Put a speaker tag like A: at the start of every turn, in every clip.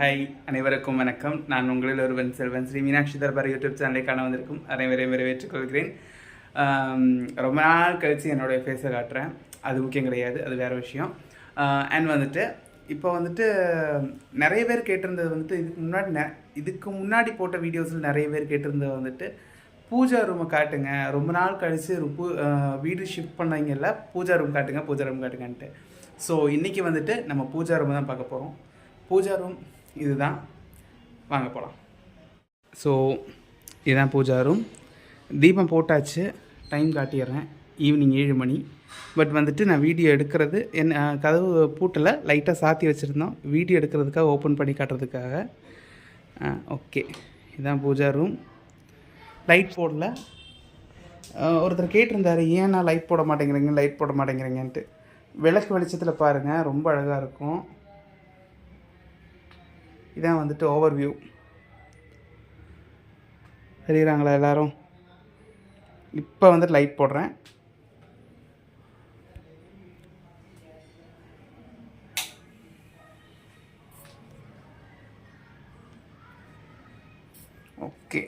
A: Hi அனைவருக்கும் வணக்கம். நான் உங்களில் ஒருவன் செல்வன். ஸ்ரீ மீனாட்சி தர்பார் யூடியூப் சேனலை காண வந்திருக்கும் அனைவரையும் வரவேற்றுக் கொள்கிறேன். ரொம்ப நாள் கழித்து என்னுடைய ஃபேஸை காட்டுறேன். அது முக்கியம் கிடையாது, அது வேறு விஷயம். அண்ட் வந்துட்டு இப்போ வந்துட்டு நிறைய பேர் கேட்டிருந்தது வந்துட்டு இதுக்கு முன்னாடி போட்ட வீடியோஸில் நிறைய பேர் கேட்டிருந்தது வந்துட்டு பூஜா ரூமை காட்டுங்க, ரொம்ப நாள் கழித்து வீடு ஷிஃப்ட் பண்ணீங்கல்ல, பூஜா ரூம் காட்டுங்கன்ட்டு. ஸோ இன்றைக்கி வந்துட்டு நம்ம பூஜா ரூமை தான் பார்க்க போகிறோம். பூஜா ரூம் இதுதான், வாங்க போகலாம். ஸோ இதுதான் பூஜா ரூம். தீபம் போட்டாச்சு, டைம் காட்டிடுறேன், ஈவினிங் 7 மணி. பட் வந்துட்டு நான் வீடியோ எடுக்கிறது கதவு பூட்டலை, லைட்டாக சாத்தி வச்சுருந்தோம், வீடியோ எடுக்கிறதுக்காக ஓப்பன் பண்ணி காட்டுறதுக்காக. ஓகே, இதுதான் பூஜா ரூம். லைட் போடல. ஒருத்தர் கேட்டிருந்தார், ஏன் நான் லைட் போட மாட்டேங்கிறீங்கன்ட்டு. விளக்கு வெளிச்சத்தில் பாருங்கள், ரொம்ப அழகாக இருக்கும். இதான் வந்துட்டு ஓவர்வியூ. தெரியுறாங்களா எல்லோரும்? இப்போ வந்துட்டு லைட் போடுறேன். ஓகே,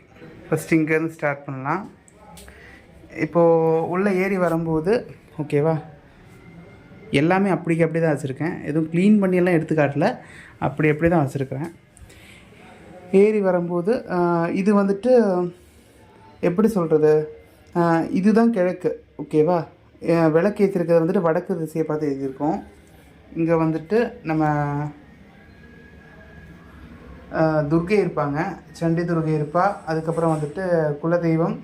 A: ஃபஸ்ட் இங்கேருந்து ஸ்டார்ட் பண்ணலாம். இப்போது உள்ளே ஏறி வரும்போது ஓகேவா, எல்லாமே அப்படி தான் வச்சுருக்கேன். எதுவும் க்ளீன் பண்ணியெல்லாம் எடுத்து காட்டல, அப்படி தான் வச்சுருக்கிறேன். ஏறி வரும்போது இது வந்துட்டு எப்படி சொல்கிறது, இதுதான் கிழக்கு ஓகேவா. விளக்கு ஏற்றிருக்கிறது வந்துட்டு வடக்கு திசையை பார்த்து எழுதியிருக்கோம். இங்கே வந்துட்டு நம்ம துர்கை இருப்பாங்க, சண்டி துர்கை இருப்பா. அதுக்கப்புறம் வந்துட்டு குலதெய்வம்,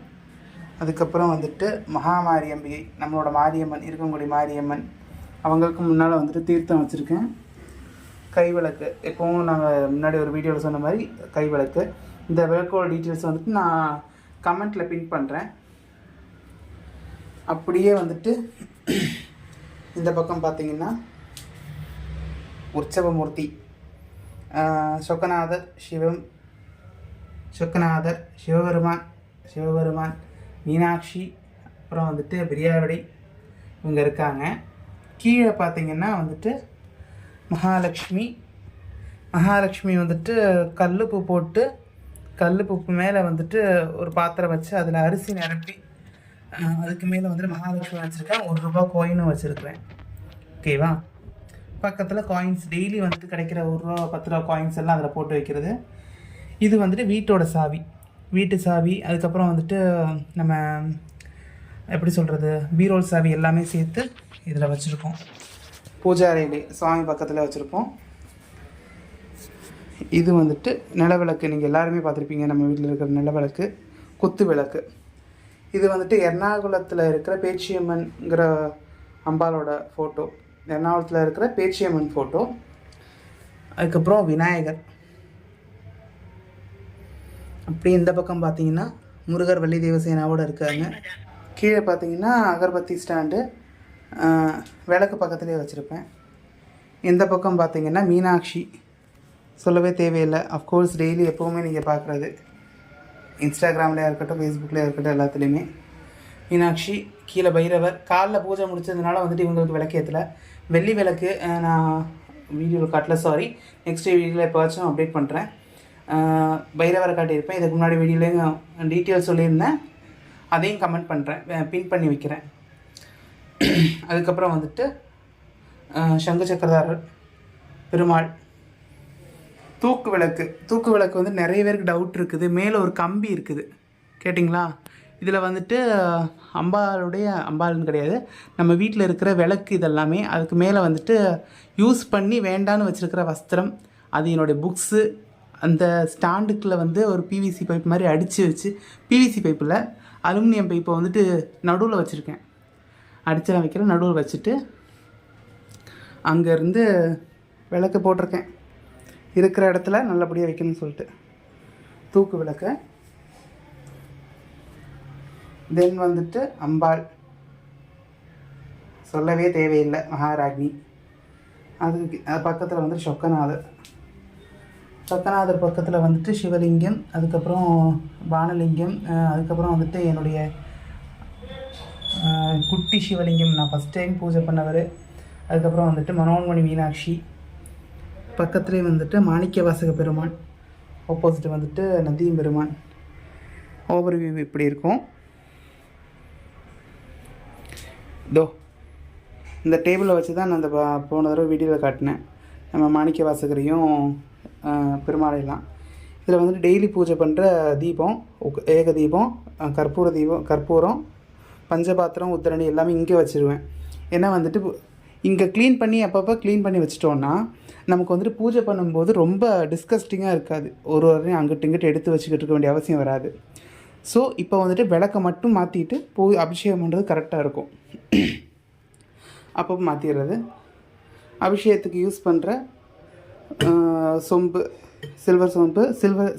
A: அதுக்கப்புறம் வந்துட்டு மகாமாரியம்பிகை, நம்மளோட மாரியம்மன், இருக்கங்குடி மாரியம்மன். அவங்களுக்கு முன்னால் வந்துட்டு தீர்த்தம் வச்சுருக்கேன். கைவிளக்கு, எப்போவும் நாங்கள் முன்னாடி ஒரு வீடியோவில் சொன்ன மாதிரி கைவிளக்கு. இந்த விளக்கோட டீட்டெயில்ஸ் வந்துட்டு நான் கமெண்ட்டில் பின் பண்ணுறேன். அப்படியே வந்துட்டு இந்த பக்கம் பார்த்திங்கன்னா உற்சவமூர்த்தி, சொக்கநாதர் சிவபெருமான், மீனாட்சி, அப்புறம் வந்துட்டு பிரியாவடி இவங்க இருக்காங்க. கீழே பார்த்திங்கன்னா வந்துட்டு மகாலட்சுமி வந்துட்டு கல்லுப்பு போட்டு, கல்லுப்பு மேலே வந்துட்டு ஒரு பாத்திரம் வச்சு அதில் அரிசி நிரப்பி, அதுக்கு மேலே வந்துட்டு மகாலட்சுமி வச்சுருக்கேன். 1 ரூபா காயினும் வச்சுருக்கிறேன் ஓகேவா. பக்கத்தில் காயின்ஸ் டெய்லி வந்துட்டு கிடைக்கிற 1 ரூபா 10 ரூபா காயின்ஸ் எல்லாம் அதில் போட்டு வைக்கிறது. இது வந்துட்டு வீட்டு சாவி. அதுக்கப்புறம் வந்துட்டு நம்ம எப்படி சொல்கிறது, பீரோல் சாவி எல்லாமே சேர்த்து இதில் வச்சுருக்கோம். பூஜா அறையிலே சாமி பக்கத்தில் வச்சுருப்போம். இது வந்துட்டு நிலவிளக்கு, நீங்கள் எல்லாருமே பார்த்துருப்பீங்க நம்ம வீட்டில் இருக்கிற நிலவிளக்கு, குத்து விளக்கு. இது வந்துட்டு எர்ணாகுளத்தில் இருக்கிற பேச்சியம்மன்கிற அம்பாலோட ஃபோட்டோ, எர்ணாகுளத்தில் இருக்கிற பேச்சியம்மன் ஃபோட்டோ. அதுக்கப்புறம் விநாயகர். அப்படி இந்த பக்கம் பார்த்தீங்கன்னா முருகர் வள்ளி தேவசேனாவோடு இருக்காங்க. கீழே பார்த்தீங்கன்னா அகர்பத்தி ஸ்டாண்டு, விளக்கு பக்கத்துலேயே வச்சுருப்பேன். இந்த பக்கம் பார்த்திங்கன்னா மீனாட்சி, சொல்லவே தேவையில்லை. அஃப்கோர்ஸ் டெய்லி எப்போவுமே நீங்கள் பார்க்குறது, இன்ஸ்டாகிராம்லேயே இருக்கட்டும், ஃபேஸ்புக்லேயே இருக்கட்டும், எல்லாத்துலேயுமே மீனாட்சி. கீழே பைரவர். காலைல பூஜை முடிச்சதுனால வந்துட்டு இவங்களுக்கு விளக்கு ஏற்றலை. வெள்ளி விளக்கு நான் வீடியோவில் காட்டல, சாரி, நெக்ஸ்ட் வீடியோவில் எப்போவாச்சும் அப்டேட் பண்ணுறேன். பைரவரை காட்டியிருப்பேன். இதுக்கு முன்னாடி வீடியோலையும் டீட்டெயில்ஸ் சொல்லியிருந்தேன், அதையும் கமெண்ட் பண்ணுறேன், பின் பண்ணி வைக்கிறேன். அதுக்கப்புறம் வந்துட்டு சங்கு சக்கரதாரர் பெருமாள். தூக்கு விளக்கு வந்து நிறைய பேருக்கு டவுட் இருக்குது. மேலே ஒரு கம்பி இருக்குது, கேட்டிங்களா? இதில் வந்துட்டு அம்பாள்னு கிடையாது, நம்ம வீட்டில் இருக்கிற விளக்கு இதெல்லாமே. அதுக்கு மேலே வந்துட்டு யூஸ் பண்ணி வேண்டான்னு வச்சுருக்கிற வஸ்திரம், அது என்னுடைய புக்ஸு. அந்த ஸ்டாண்டுக்குள்ளே வந்து ஒரு பிவிசி பைப் மாதிரி அடித்து வச்சு, பிவிசி பைப்பில் அலுமினியம் பைப்பை வந்துட்டு நடுவில் வச்சுருக்கேன். அடிச்செல்லாம் வைக்கிறேன், நடுவில் வச்சுட்டு அங்கேருந்து விளக்கு போட்டிருக்கேன். இருக்கிற இடத்துல நல்லபடியாக வைக்கணும்னு சொல்லிட்டு தூக்கு விளக்க. தென் வந்துட்டு அம்பாள், சொல்லவே தேவையில்லை, மகாராஜி. அது பக்கத்தில் வந்துட்டு சொக்கநாதர் பக்கத்தில் வந்துட்டு சிவலிங்கம், அதுக்கப்புறம் பானலிங்கம், அதுக்கப்புறம் வந்துட்டு என்னுடைய குட்டி சிவலிங்கம், நான் ஃபஸ்ட் டைம் பூஜை பண்ணவர். அதுக்கப்புறம் வந்துட்டு மனோன்மணி மீனாட்சி, பக்கத்துலேயே வந்துட்டு மாணிக்க வாசக பெருமான், ஆப்போசிட் வந்துட்டு நந்தியம் பெருமான். ஓவர் வியூ இப்படி இருக்கும். இதோ இந்த டேபிளை வச்சு தான் நான் அந்த போன தடவை வீடியோவில் காட்டினேன், நம்ம மாணிக்க வாசகரையும் பெருமாளையெல்லாம். இதில் வந்துட்டு டெய்லி பூஜை பண்ணுற தீபம், ஏக தீபம், கற்பூரம், பஞ்சபாத்திரம், உத்தரணி எல்லாமே இங்கே வச்சுருவேன். ஏன்னா வந்துட்டு இங்கே க்ளீன் பண்ணி அப்பப்போ க்ளீன் பண்ணி வச்சிட்டோன்னா நமக்கு வந்துட்டு பூஜை பண்ணும்போது ரொம்ப டிஸ்கஸ்டிங்காக இருக்காது. ஒரு வாரம் அங்கிட்டு இங்கிட்டு எடுத்து வச்சுக்கிட்டு இருக்க வேண்டிய அவசியம் வராது. ஸோ இப்போ வந்துட்டு விளக்கை மட்டும் மாற்றிட்டு அபிஷேகம் பண்ணுறது கரெக்டாக இருக்கும். அப்பப்போ மாற்றிடுறது. அபிஷேகத்துக்கு யூஸ் பண்ணுற சொம்பு, சில்வர்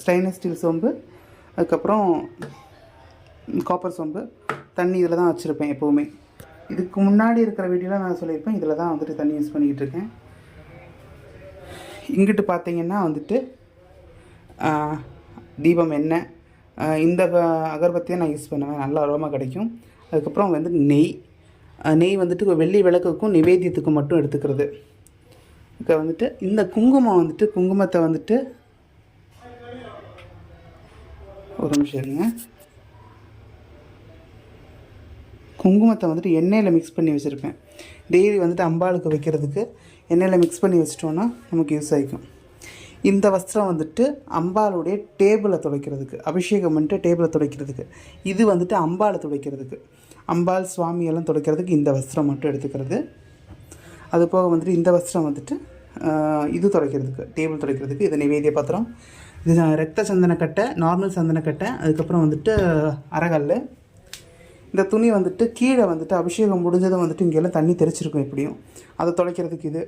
A: ஸ்டெயின்லெஸ் ஸ்டீல் சொம்பு, அதுக்கப்புறம் காப்பர் சொம்பு, தண்ணி இதில் தான் வச்சுருப்பேன் எப்போவுமே. இதுக்கு முன்னாடி இருக்கிற வீடியோவில் நான் சொல்லியிருப்பேன், இதில் தான் வந்துட்டு தண்ணி யூஸ் பண்ணிக்கிட்டு இருக்கேன். இங்கிட்டு பார்த்தீங்கன்னா வந்துட்டு தீபம் எண்ணெய், இந்த அகர்பத்தியை நான் யூஸ் பண்ணுவேன், நல்ல அரோமா கிடைக்கும். அதுக்கப்புறம் வந்து நெய் வந்துட்டு வெள்ளி விளக்குக்கும் நிவேத்தியத்துக்கும் மட்டும் எடுத்துக்கிறது. இப்போ வந்துட்டு இந்த குங்குமத்தை வந்துட்டு ஒரு நிமிஷம் இருங்க. குங்குமத்தை வந்துட்டு எண்ணெயில் மிக்ஸ் பண்ணி வச்சுருப்பேன். டெய்லி வந்துட்டு அம்பாளுக்கு வைக்கிறதுக்கு எண்ணெயில் மிக்ஸ் பண்ணி வச்சிட்டோன்னா நமக்கு யூஸ் ஆகிக்கும். இந்த வஸ்திரம் வந்துட்டு அம்பாளுடைய டேபிளை துடைக்கிறதுக்கு, அபிஷேகம் பண்ணிட்டு டேபிளை துடைக்கிறதுக்கு. இது வந்துட்டு அம்பாளை துடைக்கிறதுக்கு, அம்பாள் சுவாமியெல்லாம் துடைக்கிறதுக்கு இந்த வஸ்திரம் மட்டும் எடுத்துக்கிறது. அது போக வந்துட்டு இந்த வஸ்திரம் வந்துட்டு இது துடைக்கிறதுக்கு, டேபிள் துடைக்கிறதுக்கு. இது நிவேதிய பாத்திரம். இது ரத்த சந்தனக்கட்டை, நார்மல் சந்தனக்கட்டை, அதுக்கப்புறம் வந்துட்டு அரைகல். இந்த துணி வந்துட்டு கீழே வந்துட்டு அபிஷேகம் முடிஞ்சதும் வந்துட்டு இங்கெல்லாம் தண்ணி தெளிச்சிருக்கும் எப்படியும், அதை துடைக்கிறதுக்கு இது.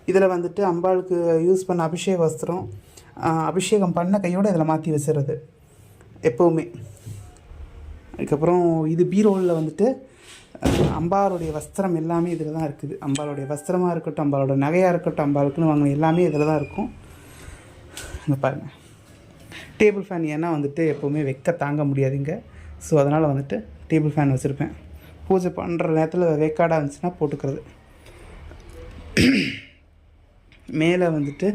A: இதில் வந்துட்டு அம்பாளுக்கு யூஸ் பண்ண அபிஷேக வஸ்திரம், அபிஷேகம் பண்ண கையோடு இதில் மாற்றி வச்சுறது எப்போவுமே. அதுக்கப்புறம் இது பீரோவில் வந்துட்டு அம்பாளுடைய வஸ்திரம் எல்லாமே இதில் தான் இருக்குது. அம்பாளுடைய வஸ்திரமாக இருக்கட்டும், அம்பாளோட நகையாக இருக்கட்டும், அம்பாளுக்குன்னு வாங்கின எல்லாமே இதில் தான் இருக்கும். இங்கே பாருங்கள், டேபிள் ஃபேன் ஏன்னா வந்துட்டு எப்போவுமே வெக்க தாங்க முடியாதுங்க. ஸோ அதனால் வந்துட்டு டேபிள் ஃபேன் வச்சுருப்பேன். பூஜை பண்ணுற நேரத்தில் வேக்காடாக இருந்துச்சுன்னா போட்டுக்கிறது. மேலே வந்துட்டு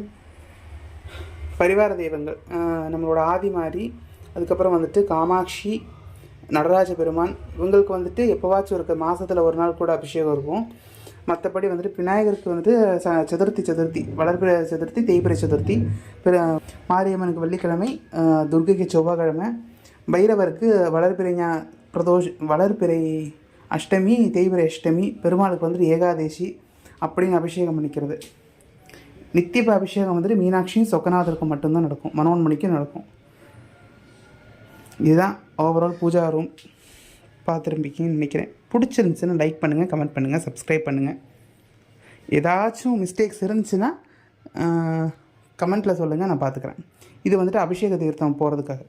A: பரிவார தெய்வங்கள், நம்மளோட ஆதிமாரி, அதுக்கப்புறம் வந்துட்டு காமாட்சி, நடராஜ பெருமான், இவங்களுக்கு வந்துட்டு எப்போவாச்சும் இருக்க மாதத்தில் ஒரு நாள் கூட அபிஷேகம் இருக்கும். மற்றபடி வந்துட்டு விநாயகருக்கு வந்துட்டு சதுர்த்தி, வளர்பிறை சதுர்த்தி, தேய்பிறை சதுர்த்தி, மாரியம்மனுக்கு வெள்ளிக்கிழமை, துர்கைக்கு செவ்வாய்க்கிழமை, பைரவருக்கு வளர்பிறை அஷ்டமி, தேய்பிறை அஷ்டமி, பெருமாளுக்கு வந்துட்டு ஏகாதேசி அப்படின்னு அபிஷேகம் பண்ணிக்கிறது. நித்திய அபிஷேகம் வந்துட்டு மீனாட்சியும் சொக்கநாதருக்கும் மட்டும்தான் நடக்கும், மனோன்மணிக்கும் நடக்கும். இதுதான் ஓவரால் பூஜா ரூம். பார்த்துருப்பீங்கன்னு நினைக்கிறேன். பிடிச்சிருந்துச்சுன்னா லைக் பண்ணுங்கள், கமெண்ட் பண்ணுங்கள், சப்ஸ்கிரைப் பண்ணுங்கள். ஏதாச்சும் மிஸ்டேக்ஸ் இருந்துச்சுன்னா கமெண்ட்டில் சொல்லுங்கள், நான் பார்த்துக்கிறேன். இது வந்துட்டு அபிஷேக தீர்த்தம் போகிறதுக்காக.